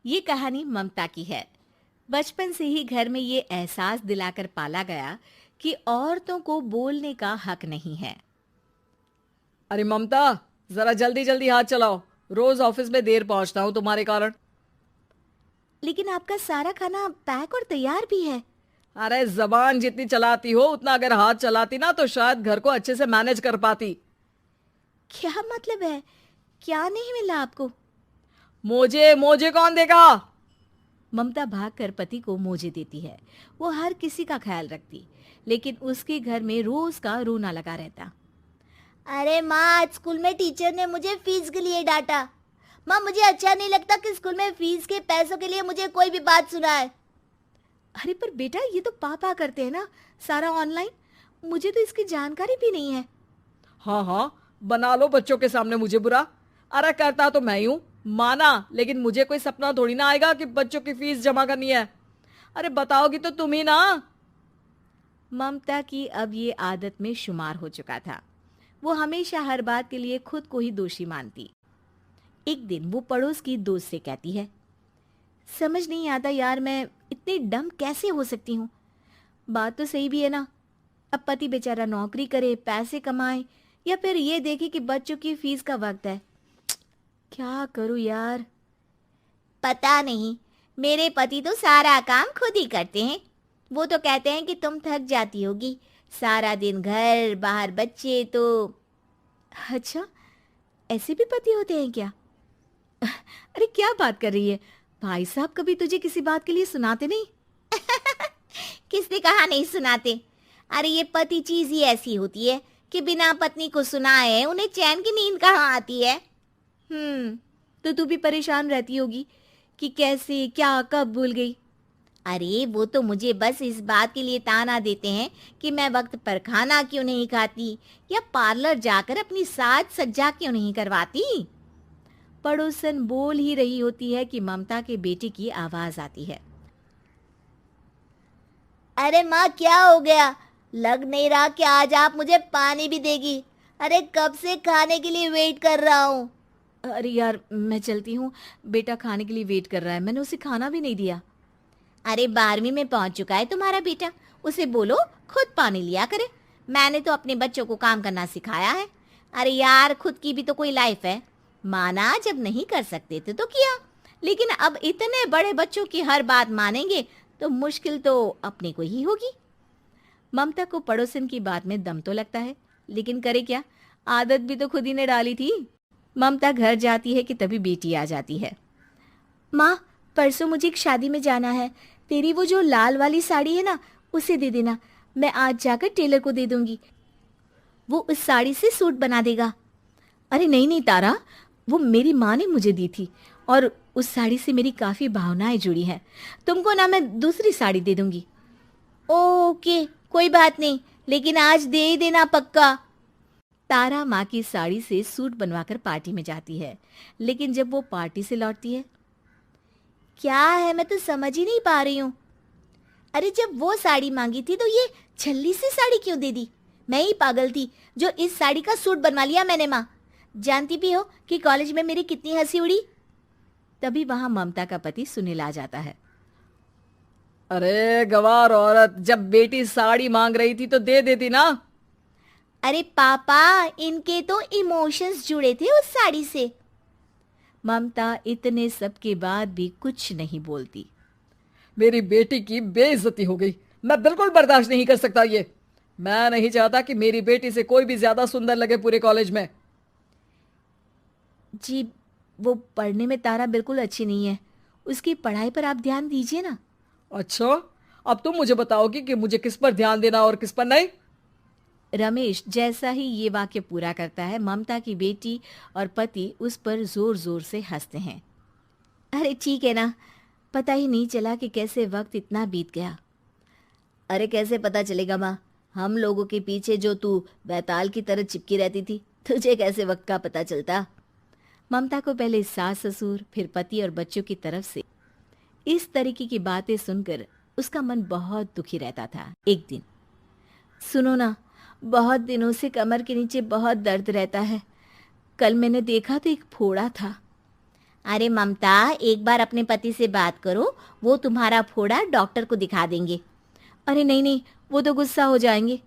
ये कहानी ममता की है। बचपन से ही घर में ये एहसास दिलाकर पाला गया कि औरतों को बोलने का हक नहीं है। अरे ममता, जरा जल्दी जल्दी हाथ चलाओ। रोज ऑफिस में देर पहुंचता हूँ तुम्हारे कारण। लेकिन आपका सारा खाना पैक और तैयार भी है। अरे जबान जितनी चलाती हो उतना अगर हाथ चलाती ना तो शायद घर को अच्छे से मैनेज कर पाती। क्या मतलब है? क्या नहीं मिला आपको? मोजे मोजे कौन देगा? ममता भागकर पति को मोजे देती है। वो हर किसी का ख्याल रखती, लेकिन उसके घर में रोज का रोना लगा रहता। अरे माँ, आज स्कूल में टीचर ने मुझे फीस के लिए डांटा। माँ, मुझे अच्छा नहीं लगता कि स्कूल में फीस के पैसों के लिए मुझे कोई भी बात सुनाए। अरे पर बेटा, ये तो पापा करते हैं ना, सारा ऑनलाइन। मुझे तो इसकी जानकारी भी नहीं है। हाँ हाँ, बना लो बच्चों के सामने मुझे बुरा। अरे करता तो मैं ही हूँ, माना, लेकिन मुझे कोई सपना थोड़ी ना आएगा कि बच्चों की फीस जमा करनी है। अरे बताओगी तो तुम ही ना। ममता की अब ये आदत में शुमार हो चुका था। वो हमेशा हर बात के लिए खुद को ही दोषी मानती। एक दिन वो पड़ोस की दोस्त से कहती है, समझ नहीं आता यार, मैं इतनी डम कैसे हो सकती हूँ। बात तो सही भी है ना। अब पति बेचारा नौकरी करे, पैसे कमाए, या फिर ये देखे कि बच्चों की फीस का वक्त है। क्या करूँ यार। पता नहीं, मेरे पति तो सारा काम खुद ही करते हैं। वो तो कहते हैं कि तुम थक जाती होगी, सारा दिन घर बाहर बच्चे। तो अच्छा, ऐसे भी पति होते हैं क्या? अरे क्या बात कर रही है? भाई साहब कभी तुझे किसी बात के लिए सुनाते नहीं? किसने कहा नहीं सुनाते? अरे ये पति चीज ही ऐसी होती है कि बिना पत्नी को सुनाए उन्हें चैन की नींद कहाँ आती है। तो तू भी परेशान रहती होगी कि कैसे, क्या, कब भूल गई। अरे वो तो मुझे बस इस बात के लिए ताना देते हैं कि मैं वक्त पर खाना क्यों नहीं खाती या पार्लर जाकर अपनी साज सज्जा क्यों नहीं करवाती। पड़ोसन बोल ही रही होती है कि ममता के बेटे की आवाज आती है। अरे माँ, क्या हो गया? लग नहीं रहा कि आज आप मुझे पानी भी देगी। अरे कब से खाने के लिए वेट कर रहा हूँ। अरे यार, मैं चलती हूँ। बेटा खाने के लिए वेट कर रहा है, मैंने उसे खाना भी नहीं दिया। अरे 12वीं में पहुंच चुका है तुम्हारा बेटा, उसे बोलो खुद पानी लिया करे। मैंने तो अपने बच्चों को काम करना सिखाया है। अरे यार, खुद की भी तो कोई लाइफ है। माना जब नहीं कर सकते थे तो किया, लेकिन अब इतने बड़े बच्चों की हर बात मानेंगे तो मुश्किल तो अपने को ही होगी। ममता को पड़ोसन की बात में दम तो लगता है, लेकिन करे क्या, आदत भी तो खुद ही ने डाली थी। ममता घर जाती है कि तभी बेटी आ जाती है। माँ, परसों मुझे एक शादी में जाना है। तेरी वो जो लाल वाली साड़ी है ना, उसे दे देना। मैं आज जाकर टेलर को दे दूंगी, वो उस साड़ी से सूट बना देगा। अरे नहीं नहीं तारा, वो मेरी माँ ने मुझे दी थी और उस साड़ी से मेरी काफ़ी भावनाएं जुड़ी हैं। तुमको ना मैं दूसरी साड़ी दे दूंगी। ओके, कोई बात नहीं, लेकिन आज दे ही देना पक्का। तारा माँ की साड़ी से सूट बनवाकर पार्टी में जाती है, लेकिन जब वो पार्टी से लौटती है, क्या है, मैं तो समझ ही नहीं पा रही हूँ। अरे जब वो साड़ी मांगी थी तो ये छल्ली सी साड़ी क्यों दे दी? मैं ही पागल थी जो इस साड़ी का सूट बनवा लिया मैंने। माँ, जानती भी हो कि कॉलेज में मेरी कितनी हंसी उड़ी। तभी वहां ममता का पति सुनील आ जाता है। अरे गवार औरत, जब बेटी साड़ी मांग रही थी तो दे देती ना। अरे पापा, इनके तो इमोशंस जुड़े थे उस साड़ी से। ममता इतने सब के बाद भी कुछ नहीं बोलती। मेरी बेटी की बेइज्जती हो गई, मैं बिल्कुल बर्दाश्त नहीं कर सकता ये। मैं नहीं चाहता कि मेरी बेटी से कोई भी ज्यादा सुंदर लगे पूरे कॉलेज में। जी, वो पढ़ने में तारा बिल्कुल अच्छी नहीं है, उसकी पढ़ाई पर आप ध्यान दीजिए ना। अच्छा, अब तुम मुझे बताओगी कि मुझे किस पर ध्यान देना और किस पर नहीं। रमेश जैसा ही ये वाक्य पूरा करता है, ममता की बेटी और पति उस पर जोर जोर से हंसते हैं। अरे ठीक है ना, पता ही नहीं चला कि कैसे वक्त इतना बीत गया। अरे कैसे पता चलेगा माँ, हम लोगों के पीछे जो तू बैताल की तरह चिपकी रहती थी, तुझे कैसे वक्त का पता चलता। ममता को पहले सास ससुर, फिर पति और बच्चों की तरफ से इस तरीके की बातें सुनकर उसका मन बहुत दुखी रहता था। एक दिन, सुनो ना, बहुत दिनों से कमर के नीचे बहुत दर्द रहता है। कल मैंने देखा तो एक फोड़ा था। अरे ममता, एक बार अपने पति से बात करो, वो तुम्हारा फोड़ा डॉक्टर को दिखा देंगे। अरे नहीं नहीं, वो तो गुस्सा हो जाएंगे।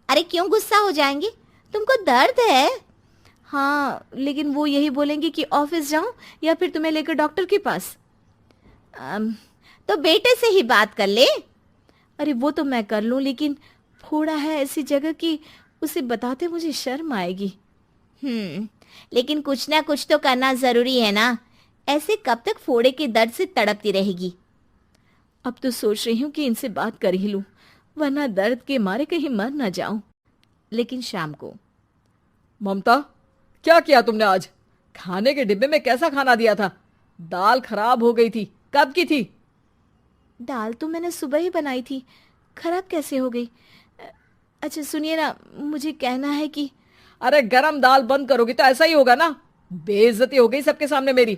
अरे क्यों गुस्सा हो जाएंगे? तुमको दर्द है? हाँ, लेकिन वो यही बोलेंगे कि ऑफिस जाऊं या फिर तुम्हें लेकर डॉक्टर के पास। तो बेटे से ही बात कर ले। अरे वो तो मैं कर लूं, लेकिन फोड़ा है ऐसी जगह कि उसे बताते मुझे शर्म आएगी। लेकिन कुछ ना कुछ तो करना जरूरी है ना। ऐसे कब तक फोड़े के दर्द से तड़पती रहेगी? अब तो सोच रही हूँ कि इनसे बात कर ही लूं, वरना दर्द के मारे कहीं मर ना जाऊं। लेकिन शाम को, ममता, क्या किया तुमने आज? खाने के डिब्बे में कैसा खाना दिया था? दाल खराब हो गई थी। कब की थी? दाल तो मैंने सुबह ही बनाई थी, खराब कैसे हो गई? अच्छा सुनिए ना, मुझे कहना है कि अरे गरम दाल बंद करोगी तो ऐसा ही होगा ना। बेइज्जती हो गई सबके सामने मेरी।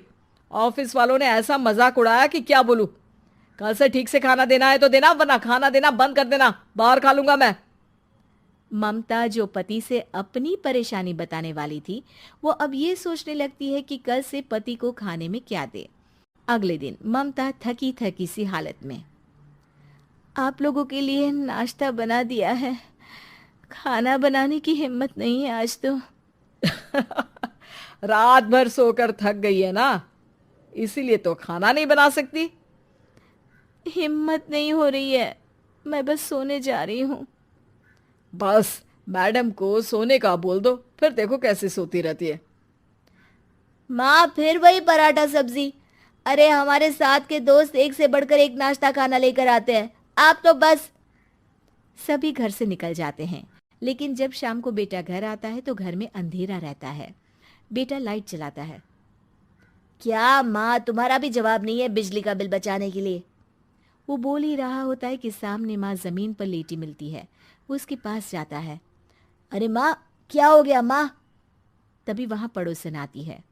ऑफिस वालों ने ऐसा मजाक उड़ाया कि क्या बोलूं। कल से ठीक से खाना देना है तो देना, वरना खाना देना बंद कर देना। बाहर खा लूंगा मैं। ममता, जो पति से अपनी परेशानी बताने वाली थी, वो अब ये सोचने लगती है कि कल से पति को खाने में क्या दे। अगले दिन ममता थकी थकी सी हालत में, आप लोगों के लिए नाश्ता बना दिया है, खाना बनाने की हिम्मत नहीं है आज तो। रात भर सोकर थक गई है ना, इसीलिए तो खाना नहीं बना सकती। हिम्मत नहीं हो रही है, मैं बस सोने जा रही हूँ। बस मैडम को सोने का बोल दो, फिर देखो कैसे सोती रहती है। माँ, फिर वही पराठा सब्जी। अरे हमारे साथ के दोस्त एक से बढ़कर एक नाश्ता खाना लेकर आते हैं, आप तो बस। सभी घर से निकल जाते हैं, लेकिन जब शाम को बेटा घर आता है तो घर में अंधेरा रहता है। बेटा लाइट चलाता है। क्या माँ, तुम्हारा भी जवाब नहीं है बिजली का बिल बचाने के लिए? वो बोल ही रहा होता है कि सामने माँ जमीन पर लेटी मिलती है। वो उसके पास जाता है। अरे माँ, क्या हो गया माँ? तभी वहां पड़ोसन आती है।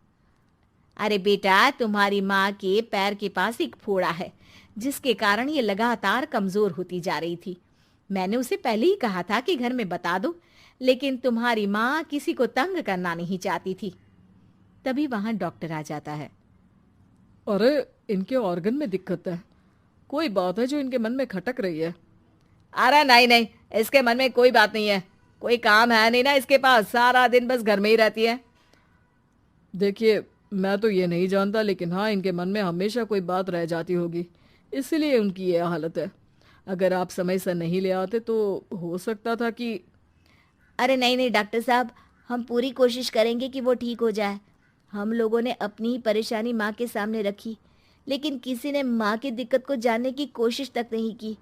अरे बेटा, तुम्हारी माँ के पैर के पास एक फोड़ा है, जिसके कारण ये लगातार कमजोर होती जा रही थी। मैंने उसे पहले ही कहा था कि घर में बता दो, लेकिन तुम्हारी माँ किसी को तंग करना नहीं चाहती थी। तभी वहां डॉक्टर आ जाता है। अरे इनके ऑर्गन में दिक्कत है, कोई बात है जो इनके मन में खटक रही है। अरे नहीं नहीं, इसके मन में कोई बात नहीं है। कोई काम है नहीं ना इसके पास, सारा दिन बस घर में ही रहती है। देखिए, मैं तो ये नहीं जानता, लेकिन हाँ, इनके मन में हमेशा कोई बात रह जाती होगी, इसीलिए उनकी ये हालत है। अगर आप समय से नहीं ले आते तो हो सकता था कि। अरे नहीं नहीं डॉक्टर साहब, हम पूरी कोशिश करेंगे कि वो ठीक हो जाए। हम लोगों ने अपनी ही परेशानी माँ के सामने रखी, लेकिन किसी ने माँ की दिक्कत को जानने की कोशिश तक नहीं की।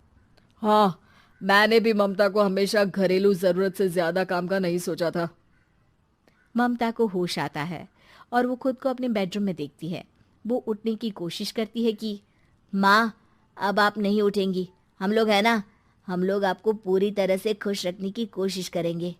हाँ, मैंने भी ममता को हमेशा घरेलू जरूरत से ज्यादा काम का नहीं सोचा था। ममता को होश आता है और वो खुद को अपने बेडरूम में देखती है। वो उठने की कोशिश करती है कि माँ, अब आप नहीं उठेंगी। हम लोग है ना, हम लोग आपको पूरी तरह से खुश रखने की कोशिश करेंगे।